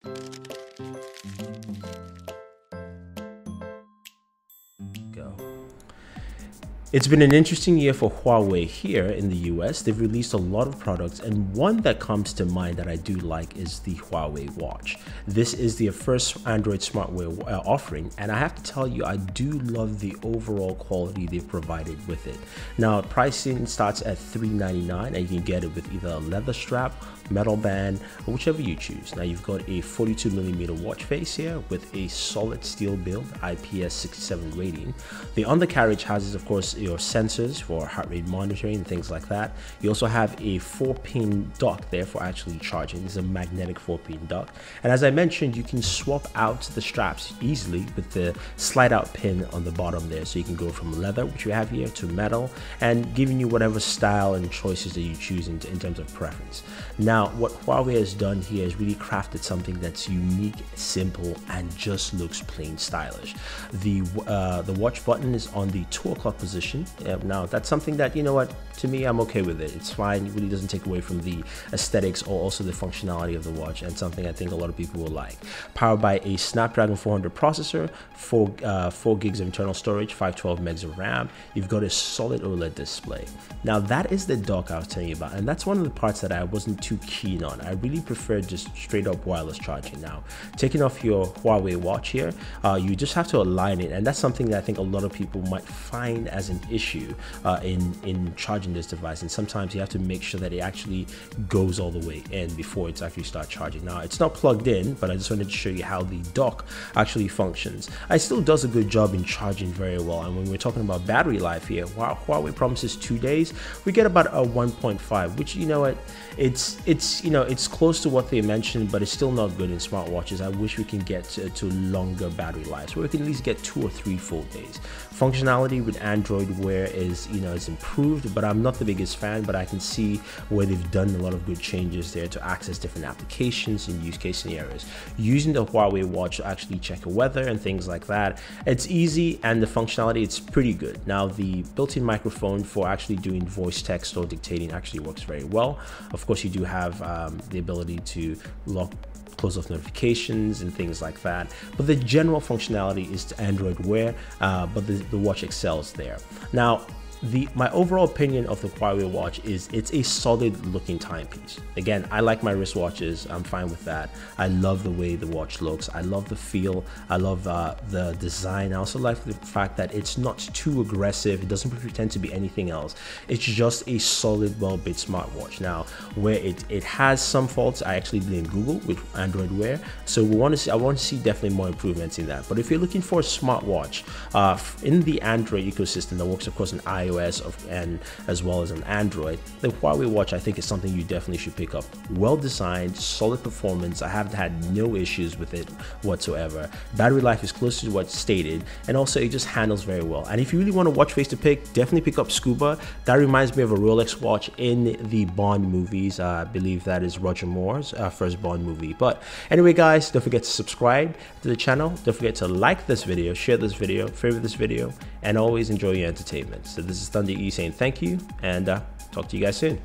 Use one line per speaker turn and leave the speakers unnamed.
Go. It's been an interesting year for Huawei here in the US. They've released a lot of products, and one that comes to mind that I do like is the Huawei Watch. This is their first Android smartwear offering, and I have to tell you, I do love the overall quality they've provided with it. Now, pricing starts at $399, and you can get it with either a leather strap, metal band, or whichever you choose. Now, you've got a 42mm watch face here with a solid steel build, IPS 67 rating. The undercarriage has, of course, your sensors for heart rate monitoring and things like that. You also have a 4-pin dock there for actually charging. This is a magnetic 4-pin dock. And as I mentioned, you can swap out the straps easily with the slide out pin on the bottom there. So you can go from leather, which we have here, to metal, and giving you whatever style and choices that you choose in terms of preference. Now, what Huawei has done here is really crafted something that's unique, simple, and just looks plain stylish. The watch button is on the 2 o'clock position. Now, that's something that, you know what, to me, I'm okay with it. It's fine. It really doesn't take away from the aesthetics or also the functionality of the watch, and something I think a lot of people will like. Powered by a Snapdragon 400 processor, 4 gigs of internal storage, 512 megs of RAM. You've got a solid OLED display. Now, that is the dock I was telling you about, and that's one of the parts that I wasn't too keen on. I really prefer just straight up wireless charging. Now, taking off your Huawei watch here, you just have to align it, and that's something that I think a lot of people might find as an issue in charging this device. And sometimes you have to make sure that it actually goes all the way in before it's actually start charging. Now, it's not plugged in, but I just wanted to show you how the dock actually functions. It still does a good job in charging very well. And when we're talking about battery life here, while Huawei promises 2 days, we get about a 1.5, which, you know what, it's close to what they mentioned, but it's still not good in smartwatches. I wish we can get to longer battery lives, where we can at least get 2 or 3 full days. Functionality with Android Wear is improved, but I'm not the biggest fan. But I can see where they've done a lot of good changes there to access different applications and use case scenarios. Using the Huawei watch to actually check weather and things like that, it's easy, and the functionality, it's pretty good. Now, the built-in microphone for actually doing voice text or dictating actually works very well. Of course, you do have the ability to close off notifications and things like that, but the general functionality is to Android Wear, but the watch excels there. Now, my overall opinion of the Huawei watch is it's a solid looking timepiece. Again, I like my wristwatches. I'm fine with that. I love the way the watch looks. I love the feel. I love the design. I also like the fact that it's not too aggressive. It doesn't pretend to be anything else. It's just a solid, well-built smartwatch. Now, where it has some faults, I actually did in Google with Android Wear. So I want to see definitely more improvements in that. But if you're looking for a smartwatch in the Android ecosystem that works, of course, in iOS and as well as on Android, the Huawei watch I think is something you definitely should pick up. Well designed, solid performance. I haven't had no issues with it whatsoever. Battery life is close to what's stated, and also it just handles very well. And if you really want a watch face to pick, definitely pick up Scuba. That reminds me of a Rolex watch in the Bond movies. I believe that is Roger Moore's first Bond movie. But anyway, guys, don't forget to subscribe to the channel. Don't forget to like this video, share this video, favorite this video, and always enjoy your entertainment. So this is Thunder E saying thank you, and talk to you guys soon.